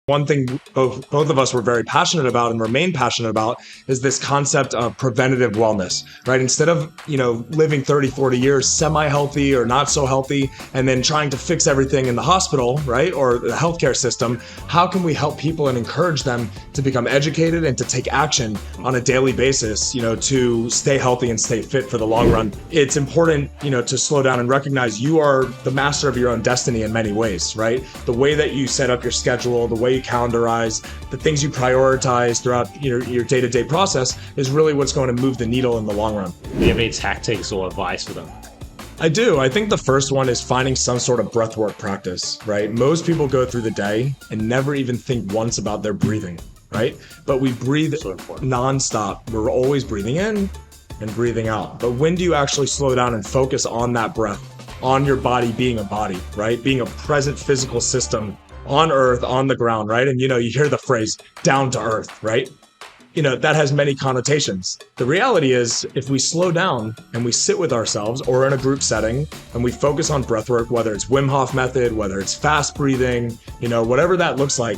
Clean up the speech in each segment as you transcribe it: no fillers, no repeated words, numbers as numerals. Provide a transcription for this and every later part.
One thing both of us were very passionate about and remain passionate about is this concept of preventative wellness, right? Instead of, living 30, 40 years semi-healthy or not so healthy, and then trying to fix everything in the hospital, right? Or the healthcare system, how can we help people and encourage them to become educated and to take action on a daily basis, to stay healthy and stay fit for the long run? It's important, to slow down and recognize you are the master of your own destiny in many ways, right? The way that you set up your schedule, the way you calendarize, the things you prioritize throughout your day-to-day process is really what's going to move the needle in the long run. Do you have any tactics or advice for them? I do. I think the first one is finding some sort of breathwork practice, right? Most people go through the day and never even think once about their breathing, right? But we breathe nonstop. We're always breathing in and breathing out. But when do you actually slow down and focus on that breath, on your body being a body, right? Being a present physical system on earth, on the ground, right? And you hear the phrase down to earth, right? That has many connotations. The reality is, if we slow down and we sit with ourselves or in a group setting and we focus on breathwork, whether it's Wim Hof method, whether it's fast breathing, whatever that looks like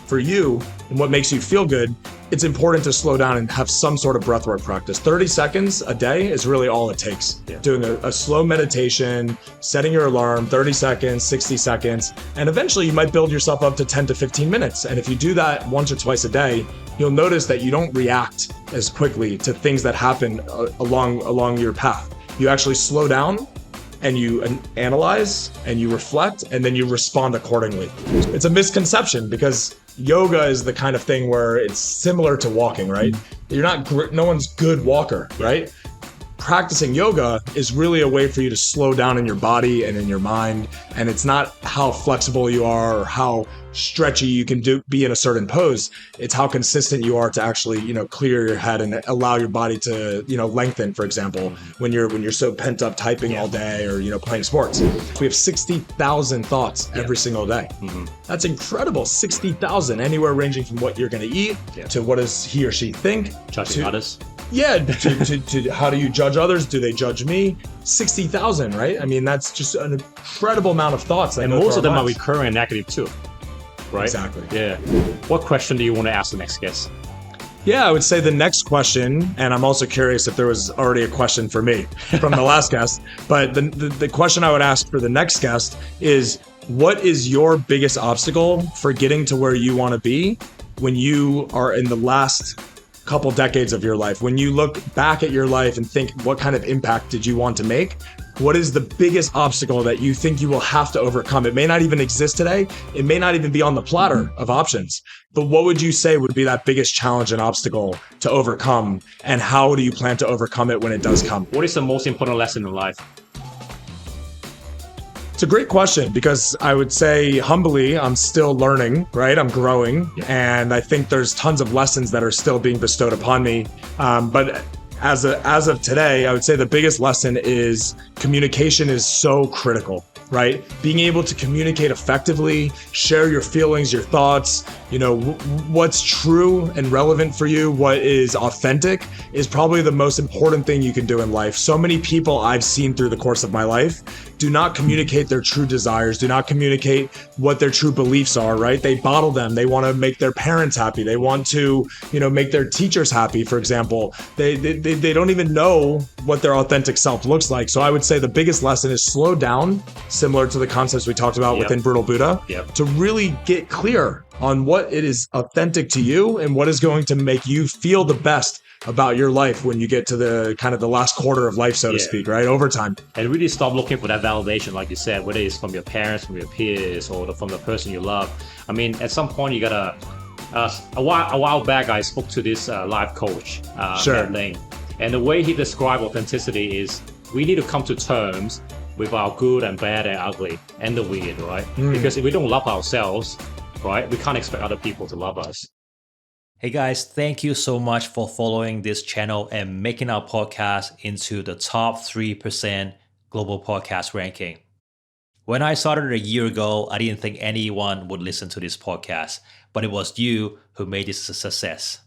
for you and what makes you feel good, it's important to slow down and have some sort of breathwork practice. 30 seconds a day is really all it takes. Yeah. Doing a slow meditation, setting your alarm, 30 seconds, 60 seconds, and eventually you might build yourself up to 10 to 15 minutes. And if you do that once or twice a day, you'll notice that you don't react as quickly to things that happen along your path. You actually slow down and you analyze and you reflect and then you respond accordingly. It's a misconception because yoga is the kind of thing where it's similar to walking, right? No one's good walker, right? Practicing yoga is really a way for you to slow down in your body and in your mind. And it's not how flexible you are or how stretchy you can be in a certain pose. It's how consistent you are to actually, clear your head and allow your body to, lengthen, for example, when you're so pent up typing all day or, playing sports. We have 60,000 thoughts every single day. That's incredible. 60,000, anywhere ranging from what you're going to eat to what does he or she think. Judging others. Yeah, to how do you judge others? Do they judge me? 60,000, right? I mean, that's just an incredible amount of thoughts. And most of them are recurring and negative too, right? Exactly. Yeah. What question do you want to ask the next guest? Yeah, I would say the next question, and I'm also curious if there was already a question for me from the last guest, but the question I would ask for the next guest is, what is your biggest obstacle for getting to where you want to be when you are in the last couple decades of your life? When you look back at your life and think, what kind of impact did you want to make? What is the biggest obstacle that you think you will have to overcome? It may not even exist today. It may not even be on the platter of options. But what would you say would be that biggest challenge and obstacle to overcome? And how do you plan to overcome it when it does come? What is the most important lesson in life? It's a great question because I would say humbly, I'm still learning, right? I'm growing. And I think there's tons of lessons that are still being bestowed upon me. But as of today, I would say the biggest lesson is communication is so critical, right? Being able to communicate effectively, share your feelings, your thoughts, what's true and relevant for you, what is authentic is probably the most important thing you can do in life. So many people I've seen through the course of my life do not communicate their true desires, do not communicate what their true beliefs are, right? They bottle them. They want to make their parents happy. They want to, make their teachers happy, for example. They don't even know what their authentic self looks like. So I would say the biggest lesson is slow down, similar to the concepts we talked about within Brutal Buddha, to really get clear on what it is authentic to you and what is going to make you feel the best about your life when you get to the kind of the last quarter of life, so to speak, right? Over time. And really stop looking for that validation, like you said, whether it's from your parents, from your peers, or from the person you love. I mean, at some point you gotta, a while back, I spoke to this life coach, Matt Lane, and the way he described authenticity is we need to come to terms with our good and bad and ugly and the weird, right? Because if we don't love ourselves, right, we can't expect other people to love us. Hey guys, thank you so much for following this channel and making our podcast into the top 3% global podcast ranking. When I started a year ago, I didn't think anyone would listen to this podcast, but it was you who made this a success.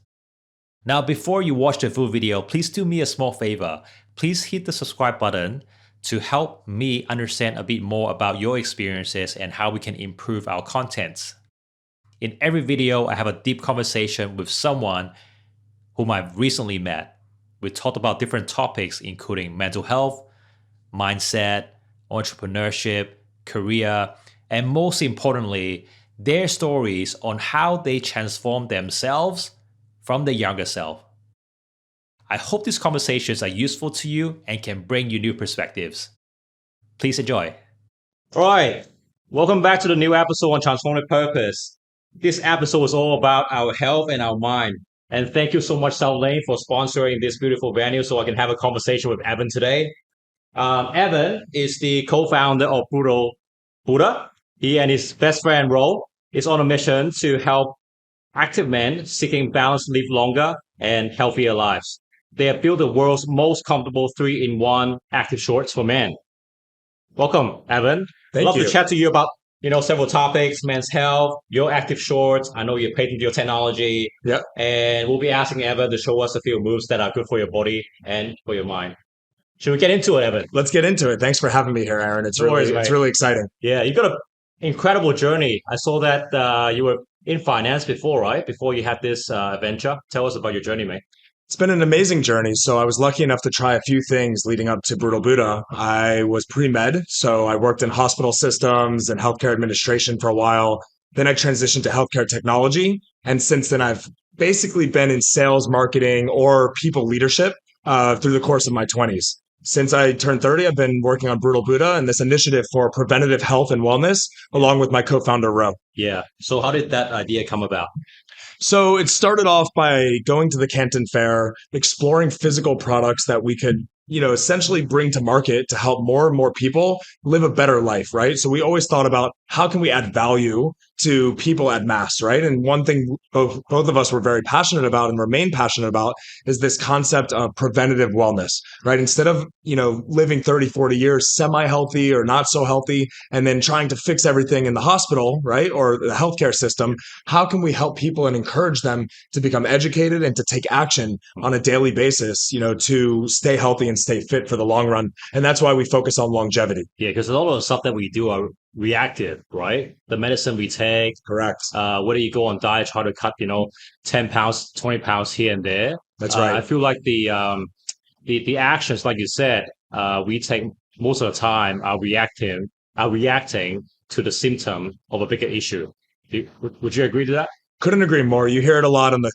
Now, before you watch the full video, please do me a small favor. Please hit the subscribe button to help me understand a bit more about your experiences and how we can improve our contents. In every video, I have a deep conversation with someone whom I've recently met. We talked about different topics, including mental health, mindset, entrepreneurship, career, and most importantly, their stories on how they transformed themselves from their younger self. I hope these conversations are useful to you and can bring you new perspectives. Please enjoy. All right. Welcome back to the new episode on Transformative Purpose. This episode is all about our health and our mind. And thank you so much, South Lane, for sponsoring this beautiful venue so I can have a conversation with Evan today. Evan is the co-founder of Brutal Buddha. He and his best friend, Ro, is on a mission to help active men seeking balance live longer and healthier lives. They have built the world's most comfortable 3-in-1 active shorts for men. Welcome, Evan. I'd love to chat to you about several topics: men's health, your active shorts. I know you patented your technology. Yep. And we'll be asking Evan to show us a few moves that are good for your body and for your mind. Should we get into it, Evan? Let's get into it. Thanks for having me here, Aaron. It's really exciting. Yeah, you've got an incredible journey. I saw that you were in finance before, right? Before you had this adventure. Tell us about your journey, mate. It's been an amazing journey. So I was lucky enough to try a few things leading up to Brutal Buddha. I was pre-med, so I worked in hospital systems and healthcare administration for a while. Then I transitioned to healthcare technology. And since then, I've basically been in sales, marketing, or people leadership through the course of my 20s. Since I turned 30, I've been working on Brutal Buddha and this initiative for preventative health and wellness, along with my co-founder, Ro. Yeah. So how did that idea come about? So it started off by going to the Canton Fair, exploring physical products that we could, essentially bring to market to help more and more people live a better life, right? So we always thought about how can we add value to people at mass, right? And one thing both of us were very passionate about and remain passionate about is this concept of preventative wellness, right? Instead of, living 30, 40 years semi-healthy or not so healthy and then trying to fix everything in the hospital, right? Or the healthcare system, how can we help people and encourage them to become educated and to take action on a daily basis, to stay healthy and stay fit for the long run. And that's why we focus on longevity. Yeah, because a lot of the stuff that we do are reactive, right? The medicine we take. Correct. Whether you go on diet, try to cut, 10 pounds, 20 pounds here and there. That's right. I feel like the actions, like you said, we take most of the time are reacting to the symptom of a bigger issue. Would you agree to that? Couldn't agree more. You hear it a lot on the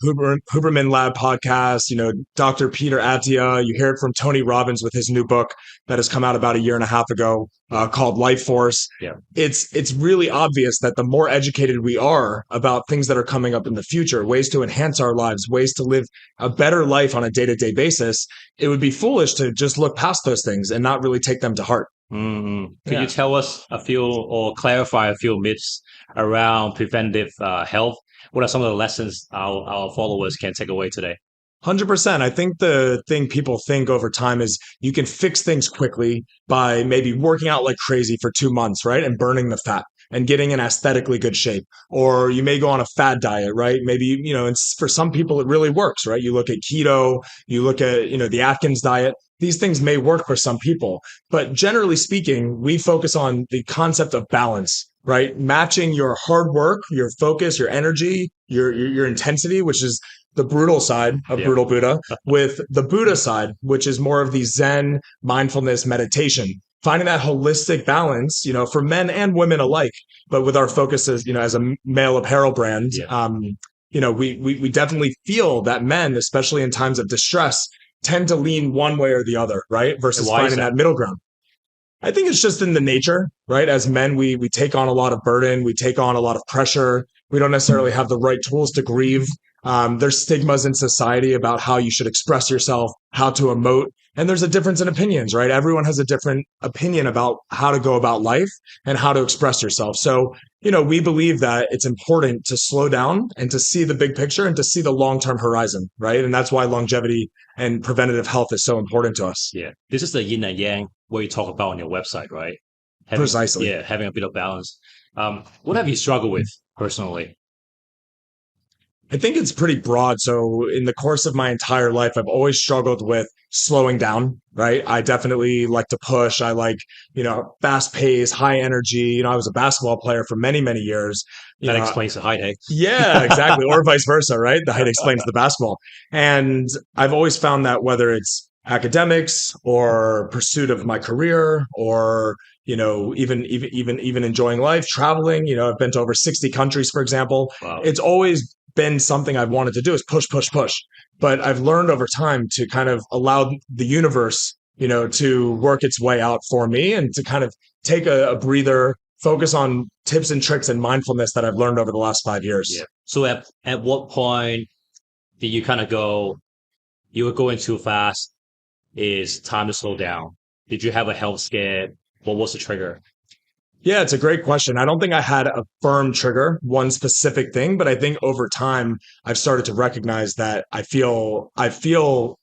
Huberman Lab podcast, Dr. Peter Attia. You hear it from Tony Robbins with his new book that has come out about a year and a half ago called Life Force. Yeah. It's really obvious that the more educated we are about things that are coming up in the future, ways to enhance our lives, ways to live a better life on a day-to-day basis, it would be foolish to just look past those things and not really take them to heart. Mm-hmm. Could you tell us a few or clarify a few myths around preventive health? What are some of the lessons our followers can take away today? 100%. I think the thing people think over time is you can fix things quickly by maybe working out like crazy for 2 months, right? And burning the fat and getting in aesthetically good shape. Or you may go on a fad diet, right? Maybe, and for some people it really works, right? You look at keto, you look at, the Atkins diet. These things may work for some people, but generally speaking, we focus on the concept of balance, right? Matching your hard work, your focus, your energy, your intensity, which is the brutal side of Brutal Buddha, with the Buddha side, which is more of the Zen mindfulness meditation. Finding that holistic balance, for men and women alike, but with our focus as a male apparel brand, we definitely feel that men, especially in times of distress, tend to lean one way or the other, right? Versus finding that middle ground. I think it's just in the nature, right? As men, we take on a lot of burden. We take on a lot of pressure. We don't necessarily have the right tools to grieve. There's stigmas in society about how you should express yourself, how to emote. And there's a difference in opinions, right? Everyone has a different opinion about how to go about life and how to express yourself. So, we believe that it's important to slow down and to see the big picture and to see the long-term horizon, right? And that's why longevity and preventative health is so important to us. Yeah. This is the yin and yang what you talk about on your website, right? Precisely. Yeah, having a bit of balance. What have you struggled with personally? I think it's pretty broad. So in the course of my entire life, I've always struggled with slowing down, right? I definitely like to push. I like, fast pace, high energy. I was a basketball player for many, many years. You That know, explains the height, hey? yeah, exactly. Or vice versa, right? The height explains the basketball. And I've always found that whether it's academics or pursuit of my career or, even enjoying life, traveling, I've been to over 60 countries, for example. Wow. It's always been something I've wanted to do is push, push, push. But I've learned over time to kind of allow the universe, to work its way out for me and to kind of take a breather, focus on tips and tricks and mindfulness that I've learned over the last 5 years. Yeah. So at what point did you kind of go, you were going too fast? Is time to slow down? Did you have a health scare? What was the trigger? Yeah, it's a great question. I don't think I had a firm trigger, one specific thing, but I think over time I've started to recognize that I feel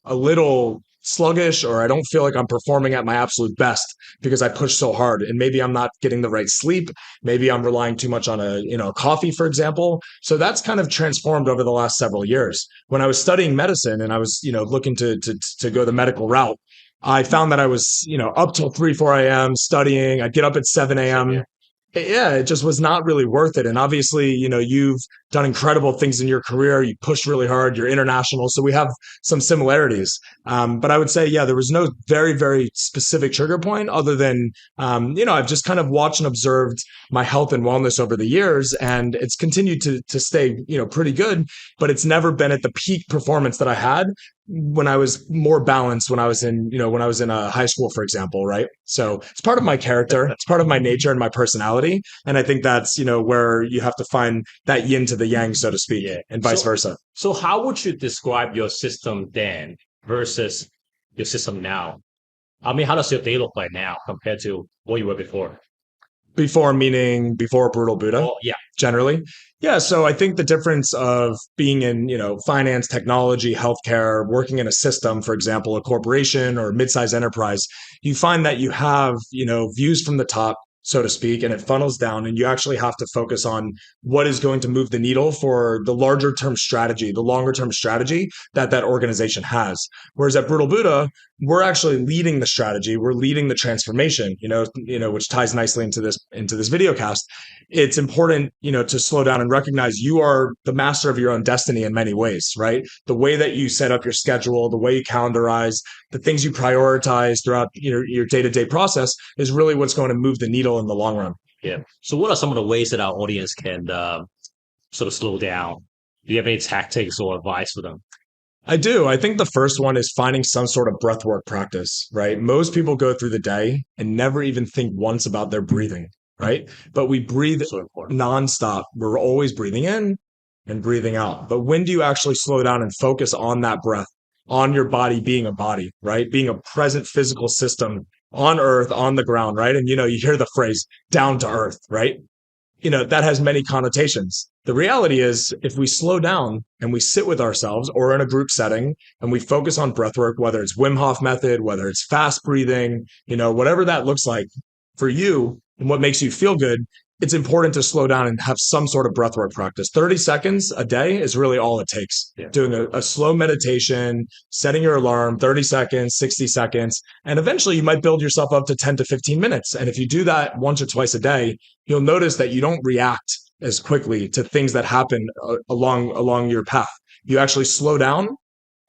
a little sluggish or I don't feel like I'm performing at my absolute best because I push so hard and maybe I'm not getting the right sleep, maybe I'm relying too much on coffee for example. So that's kind of transformed over the last several years. When I was studying medicine and I was, looking to go the medical route, I found that I was, up till 3, 4 a.m. studying. I'd get up at 7 Same a.m. here. Yeah, it just was not really worth it. And obviously, you've done incredible things in your career. You pushed really hard. You're international. So we have some similarities. But I would say, yeah, there was no very, very specific trigger point other than, I've just kind of watched and observed my health and wellness over the years. And it's continued to stay, pretty good, but it's never been at the peak performance that I had when I was more balanced when I was in a high school, for example, right? So it's part of my character, it's part of my nature and my personality. And I think that's, where you have to find that yin to the yang, so to speak, Yeah. and vice So versa. so how would you describe your system then versus your system now? I mean, how does your day look like now compared to what you were before? Before meaning before Brutal Buddha, Well, yeah, generally. Yeah. So I think the difference of being in, finance, technology, healthcare, working in a system, for example, a corporation or a mid-sized enterprise, you find that you have, views from the top, so to speak, and it funnels down and you actually have to focus on what is going to move the needle for the larger term strategy, the longer term strategy that organization has. Whereas at Brutal Buddha, we're actually leading the strategy, we're leading the transformation, which ties nicely into this video cast. It's important, to slow down and recognize you are the master of your own destiny in many ways, right? The way that you set up your schedule, the way you calendarize, the things you prioritize throughout your day-to-day process is really what's going to move the needle in the long run. yeah. So what are some of the ways that our audience can sort of slow down? Do you have any tactics or advice for them? I do. I think the first one is finding some sort of breathwork practice, right? Most people go through the day and never even think once about their breathing, right? But we breathe So important. nonstop. We're always breathing in and breathing out. But when do you actually slow down and focus on that breath, on your body being a body, right? Being a present physical system on earth, on the ground, right? And you hear the phrase down to earth, right? That has many connotations. The reality is, if we slow down and we sit with ourselves or in a group setting and we focus on breath work, whether it's Wim Hof method, whether it's fast breathing, whatever that looks like for you and what makes you feel good, it's important to slow down and have some sort of breath work practice. 30 seconds a day is really all it takes. Yeah. Doing a slow meditation, setting your alarm, 30 seconds, 60 seconds, and eventually you might build yourself up to 10 to 15 minutes. And if you do that once or twice a day, you'll notice that you don't react as quickly to things that happen along your path. You actually slow down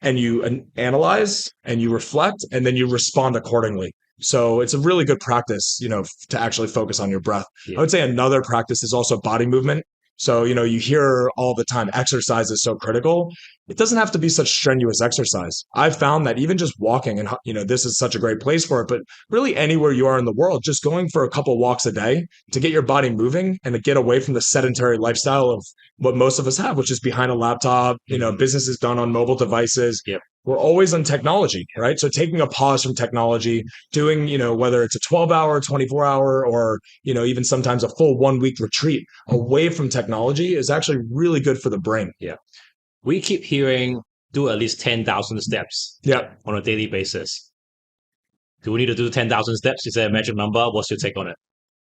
and you analyze and you reflect and then you respond accordingly. So it's a really good practice, to actually focus on your breath. Yeah. I would say another practice is also body movement. So, you hear all the time exercise is so critical. It doesn't have to be such strenuous exercise. I've found that even just walking and, this is such a great place for it, but really anywhere you are in the world, just going for a couple walks a day to get your body moving and to get away from the sedentary lifestyle of what most of us have, which is behind a laptop, business is done on mobile devices. Yep. We're always on technology, right? So taking a pause from technology, doing, whether it's a 12-hour, 24-hour, or, even sometimes a full 1 week retreat away from technology is actually really good for the brain. Yeah. We keep hearing do at least 10,000 steps Yeah. on a daily basis. Do we need to do 10,000 steps? Is there a magic number? What's your take on it?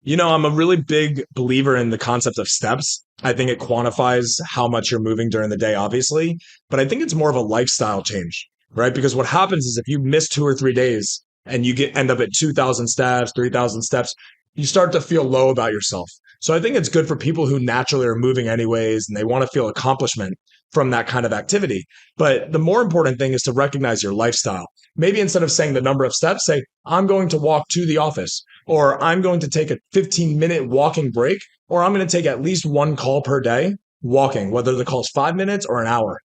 I'm a really big believer in the concept of steps. I think it quantifies how much you're moving during the day, obviously, but I think it's more of a lifestyle change, right? Because what happens is if you miss 2 or 3 days and you end up at 2,000 steps, 3,000 steps, you start to feel low about yourself. So I think it's good for people who naturally are moving anyways and they want to feel accomplishment from that kind of activity. But the more important thing is to recognize your lifestyle. Maybe instead of saying the number of steps, say, I'm going to walk to the office, or I'm going to take a 15-minute walking break, or I'm going to take at least one call per day walking, whether the call's 5 minutes or an hour.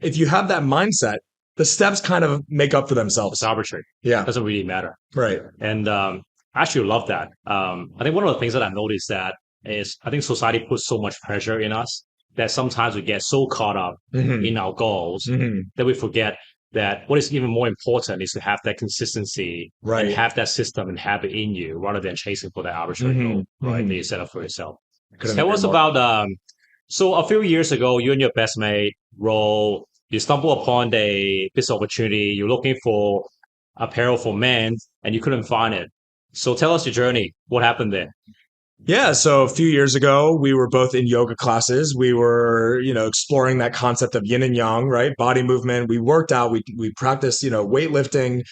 If you have that mindset, the steps kind of make up for It's themselves. arbitrary. Yeah, It doesn't really matter. right. And I actually love that. I think one of the things that I noticed that is I think society puts so much pressure in us that sometimes we get so caught up Hmm. in our goals Hmm. that we forget that what is even more important is to have that consistency and Right. have that system and habit in you rather than chasing for that arbitrary Hmm. goal, right? That Hmm. you set up for yourself. Couldn't Tell agree us more. about so a few years ago, you and your best mate, Ro, you stumble upon a business opportunity. You're looking for apparel for men and you couldn't find it. So tell us your journey. What happened there? Yeah, so a few years ago, we were both in yoga classes. We were, exploring that concept of yin and yang, right? Body movement. We worked out. We practiced, weightlifting.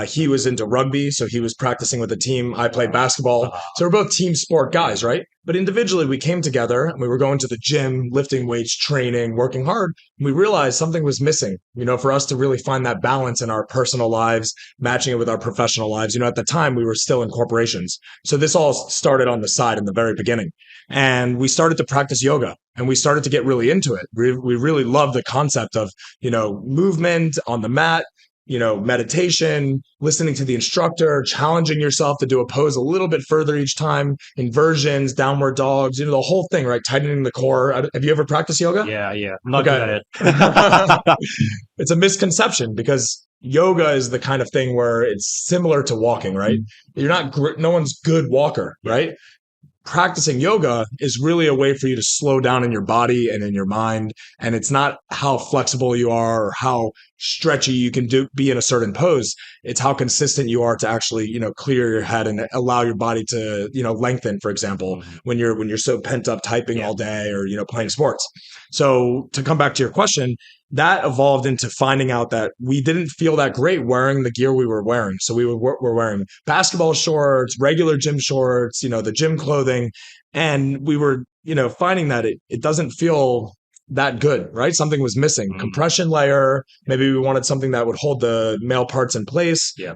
He was into rugby, so he was practicing with the team. I played basketball. Uh, So we're both team sport guys, right? But individually, we came together and we were going to the gym, lifting weights, training, working hard. And we realized something was missing, for us to really find that balance in our personal lives, matching it with our professional lives. At the time, we were still in corporations. So this all started on the side in the very beginning. And we started to practice yoga and we started to get really into it. We really loved the concept of, movement on the mat, meditation, listening to the instructor, challenging yourself to do a pose a little bit further each time, inversions, downward dogs, the whole thing, right? Tightening the core. Have you ever practiced yoga? yeah, yeah. I'm not good Okay. at it. It's a misconception because yoga is the kind of thing where it's similar to walking, right? You're not, no one's good walker, Yeah. right? Practicing yoga is really a way for you to slow down in your body and in your mind. And it's not how flexible you are or how stretchy you can be in a certain pose. It's how consistent you are to actually, clear your head and allow your body to, lengthen, for example, Mhm. when you're so pent up typing Yeah. all day or, playing sports. So to come back to your question, that evolved into finding out that we didn't feel that great wearing the gear we were wearing. So were wearing basketball shorts, regular gym shorts, the gym clothing. And we were, finding that it doesn't feel that good, right? Something was missing. Mm, Compression layer. Maybe we wanted something that would hold the male parts in place. yeah.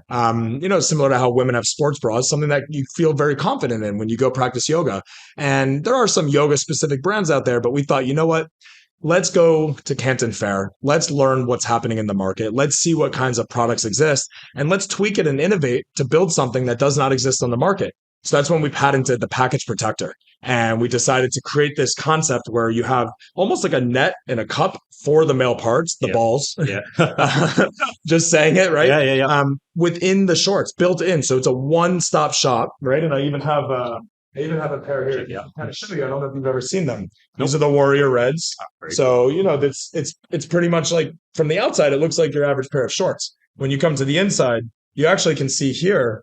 Similar to how women have sports bras, something that you feel very confident in when you go practice yoga. And there are some yoga specific brands out there, but we thought, you know what? Let's go to Canton Fair. Let's learn what's happening in the market. Let's see what kinds of products exist and let's tweak it and innovate to build something that does not exist on the market. So that's when we patented the package protector. And we decided to create this concept where you have almost like a net in a cup for the male parts, the Yeah. balls, Yeah. just saying it, right? Yeah, yeah, yeah. Within the shorts, built in. So it's a one-stop shop, right? And I even have a pair here. Check it out. Kind of show you. I don't know if you've ever seen them. These Nope. are the Warrior Reds. Very cool. So, it's pretty much like from the outside, it looks like your average pair of shorts. When you come to the inside, you actually can see here,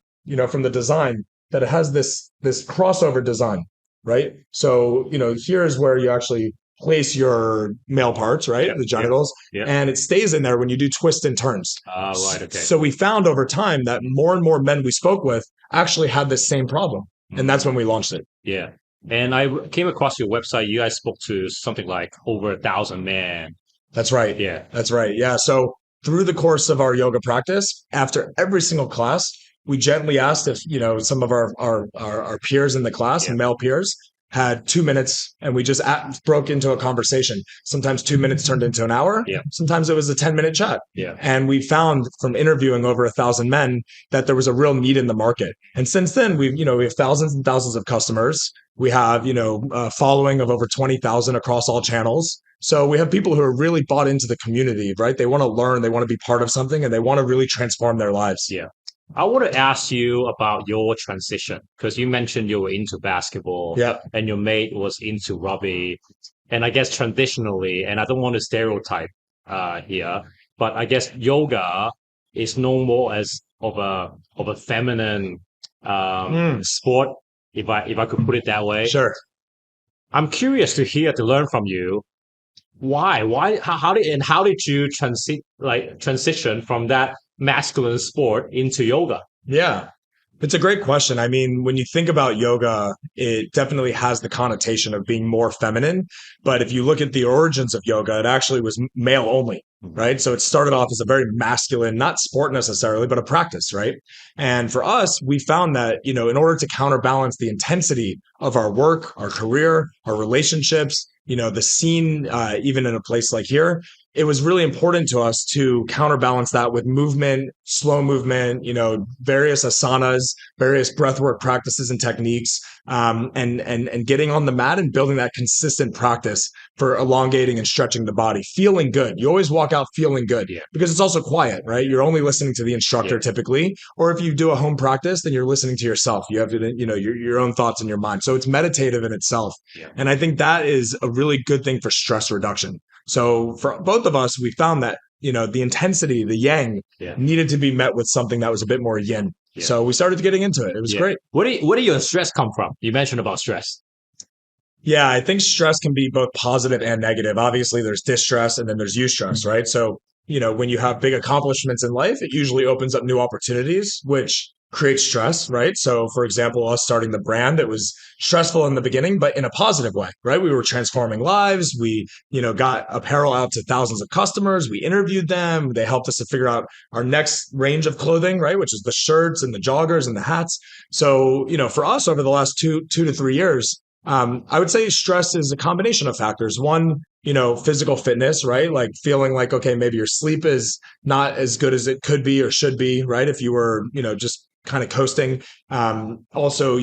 from the design that it has this crossover design, right? So, here is where you actually place your male parts, right? Yeah, The genitals, yeah. and it stays in there when you do twists and turns. Right, okay. So we found over time that more and more men we spoke with actually had this same problem. And that's when we launched it. Yeah. And I came across your website. You guys spoke to something like over 1,000 men. That's right. Yeah. That's right. Yeah. So through the course of our yoga practice, after every single class, we gently asked if, some of our peers in the class Yeah. and male peers had 2 minutes and we just broke into a conversation. Sometimes 2 minutes turned into an hour. Yeah. Sometimes it was a 10-minute chat. Yeah. And we found from interviewing over 1,000 men that there was a real need in the market. And since then, we have thousands and thousands of customers. We have, a following of over 20,000 across all channels. So we have people who are really bought into the community, right? They want to learn, they want to be part of something, and they want to really transform their lives. Yeah. I want to ask you about your transition because you mentioned you were into basketball Yeah. and your mate was into rugby. And I guess traditionally, and I don't want to stereotype here, but I guess yoga is known more as of a feminine sport if I could put it that way. Sure. I'm curious to learn from you. Why, how did you transition from that masculine sport into yoga? Yeah. It's a great question. I mean, when you think about yoga, it definitely has the connotation of being more feminine. But if you look at the origins of yoga, it actually was male only, right? So it started off as a very masculine, not sport necessarily, but a practice, right? And for us, we found that, in order to counterbalance the intensity of our work, our career, our relationships, the scene, even in a place like here, it was really important to us to counterbalance that with movement, slow movement, various asanas, various breathwork practices and techniques, and getting on the mat and building that consistent practice for elongating and stretching the body, feeling good. You always walk out feeling good Yeah. because it's also quiet, right? You're only listening to the instructor Yeah. typically, or if you do a home practice, then you're listening to yourself. You have to, your own thoughts in your mind. So it's meditative in itself. Yeah. And I think that is a really good thing for stress reduction. So for both of us, we found that, the intensity, the yang Yeah. needed to be met with something that was a bit more yin. Yeah. So we started getting into it. It was Yeah. great. Where do your stress come from? You mentioned about stress. Yeah, I think stress can be both positive and negative. Obviously, there's distress and then there's eustress, right? So, when you have big accomplishments in life, it usually opens up new opportunities, which creates stress, right? So, for example, us starting the brand, it was stressful in the beginning, but in a positive way, right? We were transforming lives. We, got apparel out to thousands of customers. We interviewed them. They helped us to figure out our next range of clothing, right? Which is the shirts and the joggers and the hats. So, for us over the last two to 3 years, I would say stress is a combination of factors. One, physical fitness, right? Like feeling like, okay, maybe your sleep is not as good as it could be or should be, right? If you were, just kind of coasting. Also,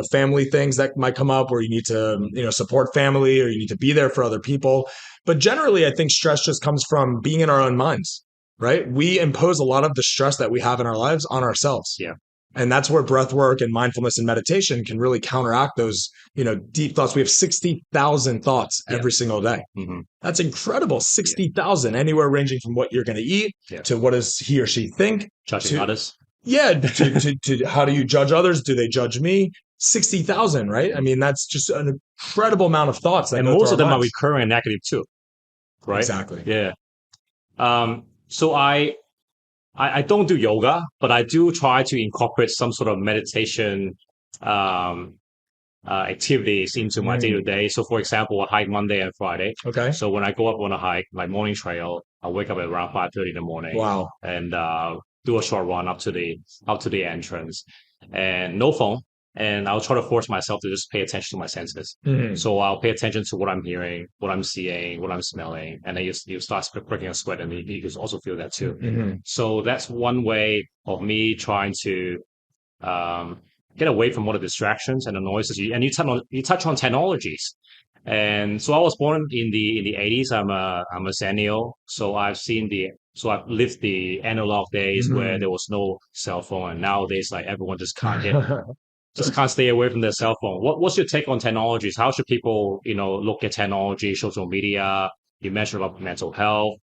family things that might come up where you need to, support family or you need to be there for other people. But generally, I think stress just comes from being in our own minds, right? We impose a lot of the stress that we have in our lives on ourselves. Yeah. And that's where breath work and mindfulness and meditation can really counteract those, deep thoughts. We have 60,000 thoughts every single day. Mm-hmm. That's incredible. 60,000, anywhere ranging from what you're going to eat to what does he or she think. Judging others. Yeah. To how do you judge others? Do they judge me? 60,000, right? I mean, that's just an incredible amount of thoughts. That And go most through of them our are minds. recurring and negative too, right? Exactly. Yeah. So I don't do yoga, but I do try to incorporate some sort of meditation activities into my day to day. So, for example, I hike Monday and Friday. Okay. So when I go up on a hike, like morning trail, I wake up at around 5:30 in the morning. Wow. And do a short run up to the entrance, and no phone. And I'll try to force myself to just pay attention to my senses. Mhm. So I'll pay attention to what I'm hearing, what I'm seeing, what I'm smelling, and then you start breaking a sweat, and you can also feel that too. Mhm. So that's one way of me trying to get away from all the distractions and the noises. And you touch on technologies. And so I was born in the 80s. I'm a millennial, so I've lived the analog days where there was no cell phone, and nowadays like everyone just can't stay away from their cell phone. What's your take on technologies? How should people, look at technology, social media? You mentioned about mental health.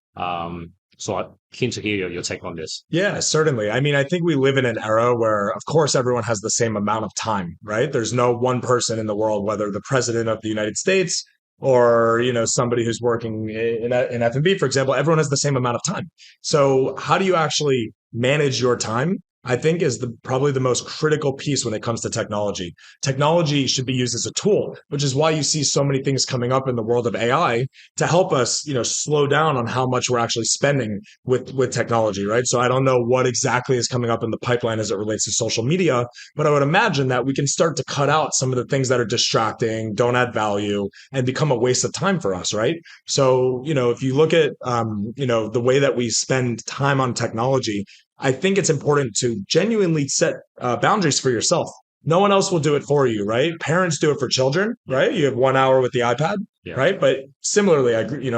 So I'm keen to hear your take on this. Yeah, certainly. I mean, I think we live in an era where, of course, everyone has the same amount of time, right? There's no one person in the world, whether the president of the United States or, somebody who's working in F&B, for example, everyone has the same amount of time. So how do you actually manage your time? I think is probably the most critical piece when it comes to technology. Technology should be used as a tool, which is why you see so many things coming up in the world of AI to help us, slow down on how much we're actually spending with technology, right? So I don't know what exactly is coming up in the pipeline as it relates to social media, but I would imagine that we can start to cut out some of the things that are distracting, don't add value, and become a waste of time for us, right? So, if you look at, the way that we spend time on technology, I think it's important to genuinely set boundaries for yourself. No one else will do it for you, right? Parents do it for children, right? You have 1 hour with the iPad, right? But similarly,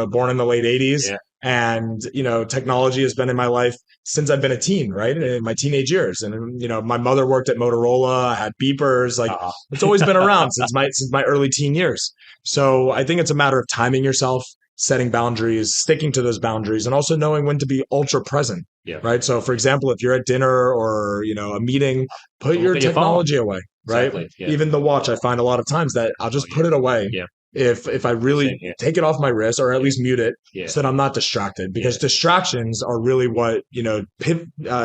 born in the late 80s, and, technology has been in my life since I've been a teen, right? In my teenage years. And, my mother worked at Motorola. I had beepers. Like it's always been around since my early teen years. So I think it's a matter of timing yourself, setting boundaries, sticking to those boundaries, and also knowing when to be ultra present. Yeah. right? So for example, if you're at dinner or, a meeting, put Don't your look at your phone. technology away, right? Exactly. Yeah. Even the watch, I find a lot of times that I'll just put it away. Yeah. If I Same really here. take it off my wrist or at least mute it Yeah. so that I'm not distracted, because Yeah. distractions are really what,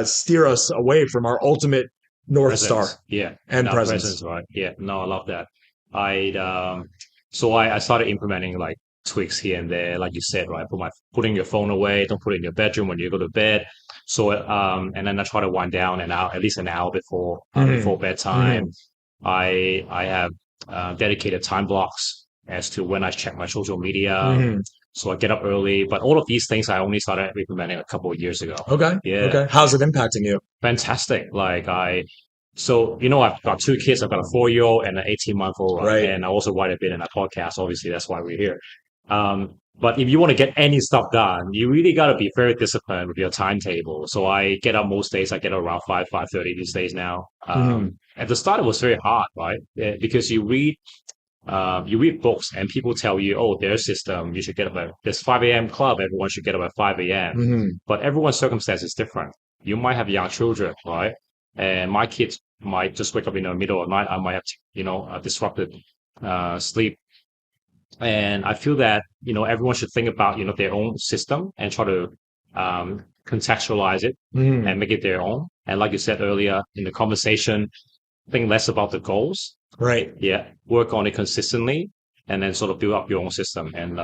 steer us away from our ultimate North Presence. Star Yeah. and Our presence. right? Yeah. No, I love that. I started implementing like tweaks here and there, like you said, right? Putting your phone away, don't put it in your bedroom when you go to bed. And then I try to wind down an hour, at least an hour before bedtime. Mhm. I have dedicated time blocks as to when I check my social media. Mhm. So I get up early, but all of these things I only started implementing a couple of years ago. Okay. Yeah, Okay. How's it impacting you? fantastic. I've got two kids. I've got a 4-year-old and an 18-month-old, right? Right. And I also write a bit in a podcast. Obviously, that's why we're here. But if you want to get any stuff done, you really got to be very disciplined with your timetable. So I get up most days. I get up around 5:30 these days now. Mhm. At the start, it was very hard, right? Because you read books and people tell you, oh, their system, you should get up at this 5 a.m. club. Everyone should get up at 5 a.m. Mhm. But everyone's circumstance is different. You might have young children, right? And my kids might just wake up in the middle of the night. I might have, disrupted sleep. And I feel that, everyone should think about, their own system and try to contextualize it Mhm. and make it their own. And like you said earlier in the conversation, think less about the goals. Right. Yeah. Work on it consistently and then sort of build up your own system. And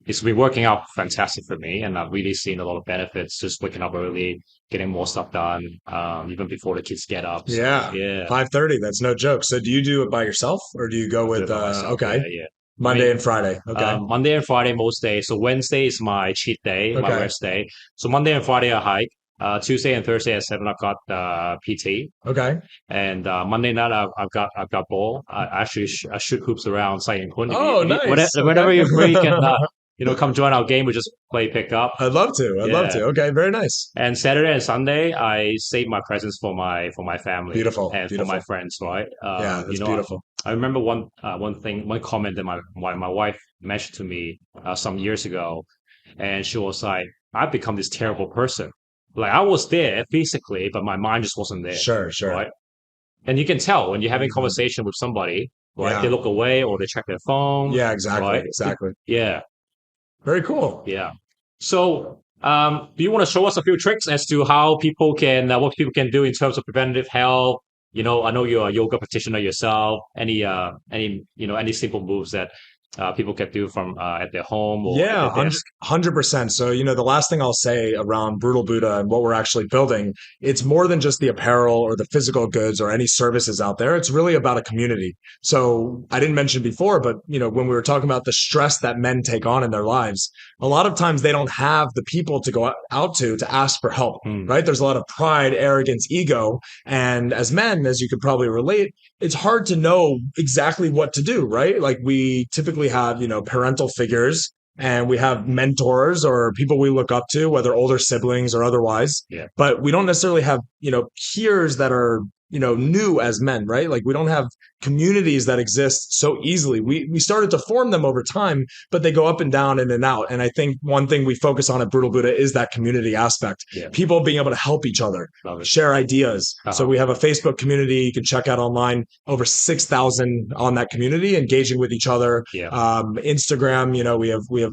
it's been working out fantastic for me. And I've really seen a lot of benefits just waking up early, getting more stuff done, even before the kids get up. So, Yeah. yeah. 5:30. That's no joke. So do you do it by yourself or do you go I do with it by myself. okay, Yeah. Yeah. I Monday mean, and Friday? Okay. Monday and Friday most days. So Wednesday is my cheat day, my Okay. rest day. So Monday and Friday I hike. Tuesday and Thursday at 7 I've got PT. Okay. And Monday night I've got ball. I shoot hoops around Sai Kun. Oh, nice. Whenever Okay. you're free, you can come join our game. We just play pickup. I'd love to. I'd love Yeah. to. Okay, very nice. And Saturday and Sunday I save my presents for my family Beautiful. and for my Beautiful. friends. Right. Yeah, that's beautiful. I remember one comment that my wife mentioned to me some years ago, and she was like, "I've become this terrible person. Like I was there physically, but my mind just wasn't there." Sure, sure. Right. And you can tell when you're having Mhm. conversation with somebody, right? They Yeah. look away or they check their phone, Yeah, exactly. right? Exactly. Yeah, Very cool. yeah. So, do you want to show us a few tricks as to how people can, what people can do in terms of preventative health? I know you're a yoga practitioner yourself. Any simple moves that people can do from at their home or at Yeah, their desk? 100%. So, the last thing I'll say around Brutal Buddha and what we're actually building, it's more than just the apparel or the physical goods or any services out there. It's really about a community. So I didn't mention before, but, when we were talking about the stress that men take on in their lives, a lot of times they don't have the people to go out to ask for help, Hmm. right? There's a lot of pride, arrogance, ego. And as men, as you could probably relate, it's hard to know exactly what to do, right? Like we typically have, parental figures and we have mentors or people we look up to, whether older siblings or otherwise. Yeah. But we don't necessarily have, peers that are, new as men, right? Like we don't have communities that exist so easily. We started to form them over time, but they go up and down in and out. And I think one thing we focus on at Brutal Buddha is that community aspect. Yeah. People being able to help each other, Love it. share ideas. Uh-huh. So we have a Facebook community you can check out online, over 6,000 on that community, engaging with each other. Yeah. Instagram,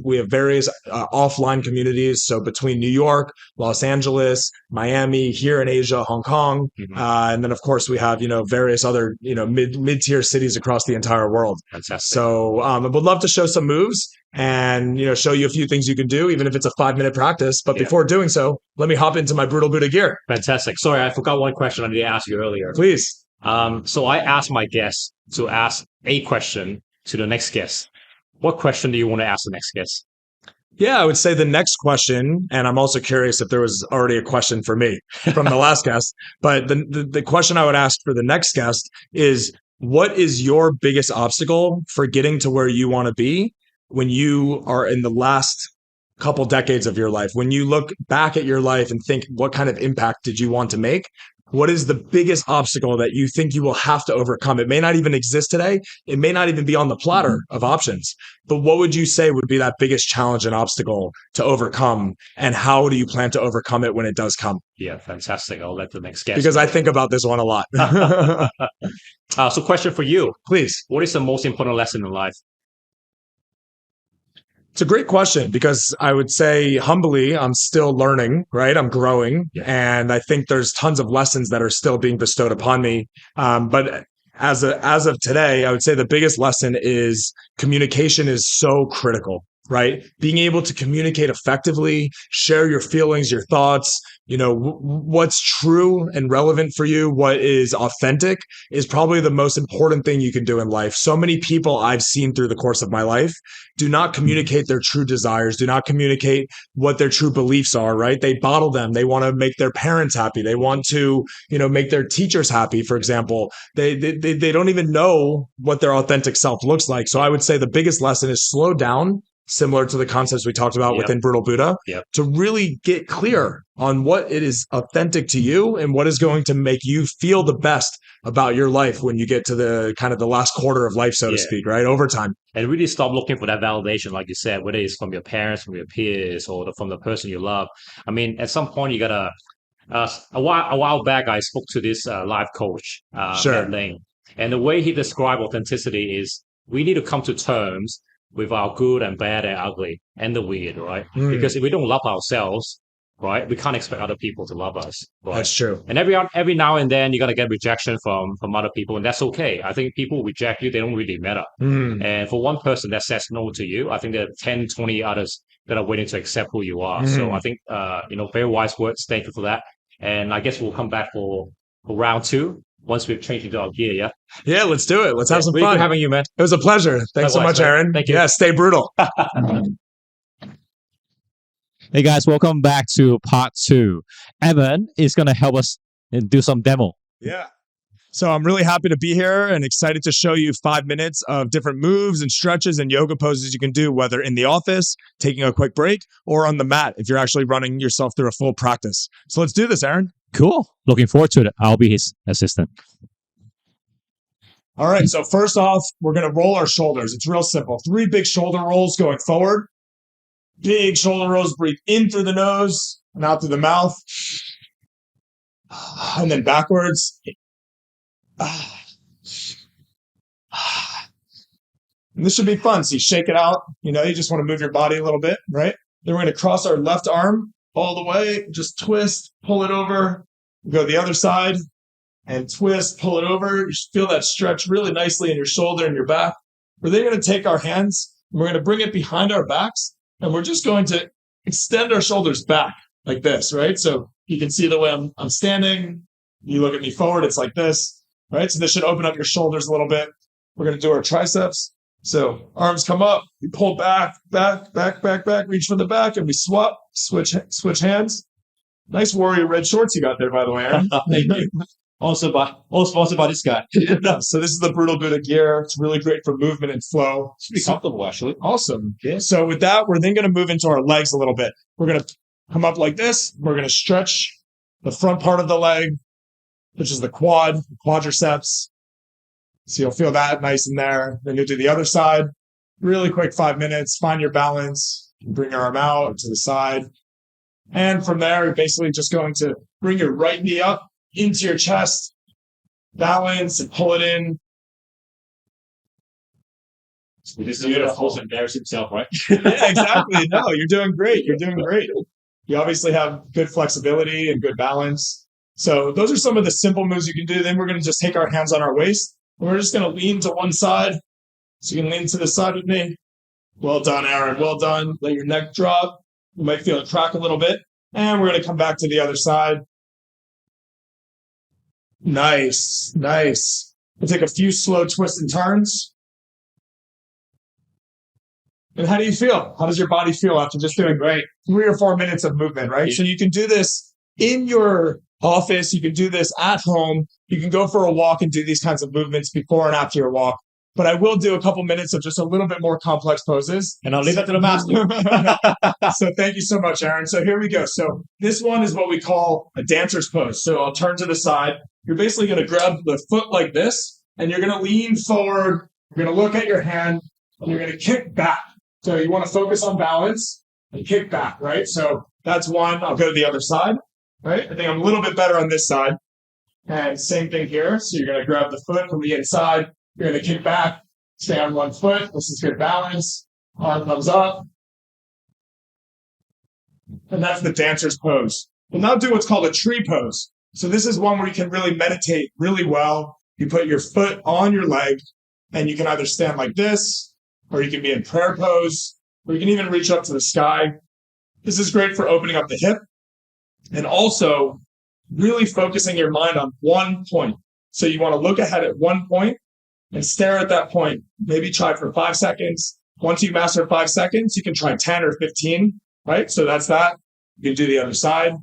we have various offline communities. So between New York, Los Angeles, Miami, here in Asia, Hong Kong, Mhm. and then of course we have various other mid-tier cities across the entire world. Fantastic. So I would love to show some moves and show you a few things you can do, even if it's a 5-minute practice. But Yeah. before doing so, let me hop into my Brutal Buddha gear, Fantastic. Sorry, I forgot one question I need to ask you earlier. please. So I asked my guests to ask a question to the next guest. What question do you want to ask the next guest? Yeah, I would say the next question, and I'm also curious if there was already a question for me from the last guest, but the question I would ask for the next guest is, what is your biggest obstacle for getting to where you want to be when you are in the last couple decades of your life? When you look back at your life and think, what kind of impact did you want to make? What is the biggest obstacle that you think you will have to overcome? It may not even exist today. It may not even be on the platter of options. But what would you say would be that biggest challenge and obstacle to overcome? And how do you plan to overcome it when it does come? Yeah, fantastic. I'll let the next guest. Because I think about this one a lot. So question for you. Please. What is the most important lesson in life? It's a great question because I would say humbly, I'm still learning, right? I'm growing. Yeah. And I think there's tons of lessons that are still being bestowed upon me. But as of today, I would say the biggest lesson is communication is so critical, right? Being able to communicate effectively, share your feelings, your thoughts, what's true and relevant for you, what is authentic is probably the most important thing you can do in life. So many people I've seen through the course of my life do not communicate their true desires, do not communicate what their true beliefs are, right? They bottle them. They want to make their parents happy. They want to, make their teachers happy, for example. They don't even know what their authentic self looks like. So I would say the biggest lesson is slow down, similar to the concepts we talked about within Brutal Buddha, to really get clear on what it is authentic to you and what is going to make you feel the best about your life when you get to the kind of the last quarter of life, so to speak, right? Over time. And really stop looking for that validation, like you said, whether it's from your parents, from your peers, or from the person you love. I mean, at some point you gotta, a while back, I spoke to this life coach, Matt Lane, and the way he described authenticity is we need to come to terms with our good and bad and ugly and the weird, right? Because if we don't love ourselves, right, we can't expect other people to love us. Right? That's true. And every now and then you're gonna get rejection from other people, and that's okay. I think people reject you, they don't really matter. And for one person that says no to you, I think there are 10, 20 others that are waiting to accept who you are. So I think very wise words. Thank you for that. And I guess we'll come back for round two. Once we've changed into our gear, yeah? Yeah, let's do it. Let's have some fun. Good having you, man. It was a pleasure. Thanks so much, Aaron. Thank you. Yeah, stay brutal. Hey guys, welcome back to part 2. Evan is going to help us do some demo. Yeah. So I'm really happy to be here and excited to show you 5 minutes of different moves and stretches and yoga poses you can do, whether in the office, taking a quick break, or on the mat if you're actually running yourself through a full practice. So let's do this, Aaron. Cool. Looking forward to it. I'll be his assistant. All right. So first off, we're going to roll our shoulders. It's real simple. 3 big shoulder rolls going forward. Big shoulder rolls. Breathe in through the nose and out through the mouth. And then backwards. And this should be fun. So you shake it out. You just want to move your body a little bit, right? Then we're going to cross our left arm all the way. Just twist, pull it over. Go the other side and twist, pull it over. You should feel that stretch really nicely in your shoulder and your back. We're then going to take our hands and we're going to bring it behind our backs. And we're just going to extend our shoulders back like this, right? So you can see the way I'm standing. You look at me forward, it's like this, right? So this should open up your shoulders a little bit. We're going to do our triceps. So arms come up, we pull back, reach for the back, and we switch hands. Nice warrior red shorts you got there, by the way, Aaron. Thank you. All sponsored by this guy. So this is the Brutal Buddha gear. It's really great for movement and flow. It's pretty comfortable, actually. Awesome. Yeah. So with that, we're then going to move into our legs a little bit. We're going to come up like this. We're going to stretch the front part of the leg, which is the quadriceps. So you'll feel that nice in there. Then you'll do the other side. Really quick 5 minutes. Find your balance. Bring your arm out to the side. And from there, you're basically just going to bring your right knee up into your chest, balance, and pull it in. This is a host embarrass himself, right? Yeah, exactly. No, you're doing great. You're doing great. You obviously have good flexibility and good balance. So those are some of the simple moves you can do. Then we're going to just take our hands on our waist. And we're just going to lean to one side. So you can lean to the side with me. Well done, Aaron. Well done. Let your neck drop. You might feel it crack a little bit. And we're going to come back to the other side. Nice. We'll take a few slow twists and turns. And how do you feel? How does your body feel after just doing great 3 or 4 minutes of movement, right? Yeah. So you can do this in your office. You can do this at home. You can go for a walk and do these kinds of movements before and after your walk. but I will do a couple minutes of just a little bit more complex poses. And I'll leave that to the master. So thank you so much, Aaron. So here we go. So this one is what we call a dancer's pose. So I'll turn to the side. You're basically going to grab the foot like this, and you're going to lean forward. You're going to look at your hand, and you're going to kick back. So you want to focus on balance and kick back, right? So that's one. I'll go to the other side, right? I think I'm a little bit better on this side. And same thing here. So you're going to grab the foot from the inside. You're going to kick back, stay on one foot. This is good balance. Arm comes up. And that's the dancer's pose. We'll now do what's called a tree pose. So this is one where you can really meditate really well. You put your foot on your leg, and you can either stand like this, or you can be in prayer pose, or you can even reach up to the sky. This is great for opening up the hip and also really focusing your mind on one point. So you want to look ahead at one point and stare at that point. Maybe try for 5 seconds. Once you master 5 seconds, you can try 10 or 15, right? So that's that. You can do the other side.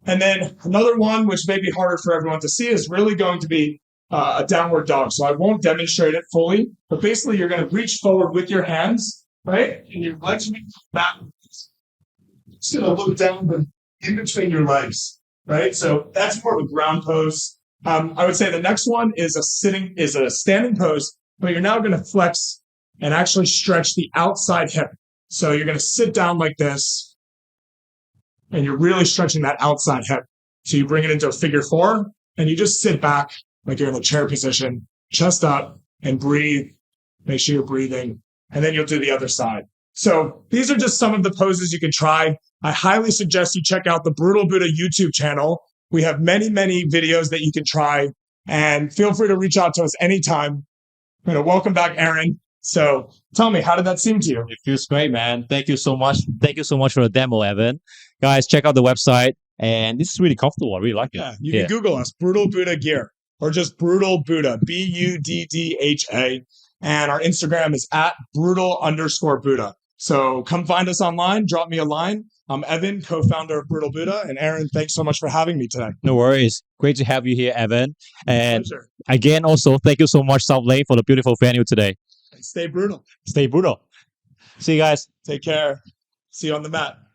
And then another one, which may be harder for everyone to see, is really going to be a downward dog. So I won't demonstrate it fully, but basically you're going to reach forward with your hands, right? And your legs will be back. Just going to look down in between your legs, right? So that's more of a ground pose. I would say the next one is a standing pose, but you're now going to flex and actually stretch the outside hip. So you're going to sit down like this, and you're really stretching that outside hip. So you bring it into a figure 4, and you just sit back like you're in the chair position, chest up, and breathe. Make sure you're breathing, and then you'll do the other side. So these are just some of the poses you can try. I highly suggest you check out the Brutal Buddha YouTube channel. We have many, many videos that you can try, and feel free to reach out to us anytime. Welcome back, Aaron. So tell me, how did that seem to you? It feels great, man. Thank you so much. Thank you so much for the demo, Evan. Guys, check out the website. And this is really comfortable. I really like it. Yeah, you can Google us, Brutal Buddha Gear, or just Brutal Buddha, Buddha. And our Instagram is at brutal_Buddha. So come find us online, drop me a line. I'm Evan, co-founder of Brutal Buddha. And Aaron, thanks so much for having me today. No worries. Great to have you here, Evan. And Pleasure. again, also, thank you so much, South Lane, for the beautiful venue today. Stay brutal. Stay brutal. See you guys. Take care. See you on the mat.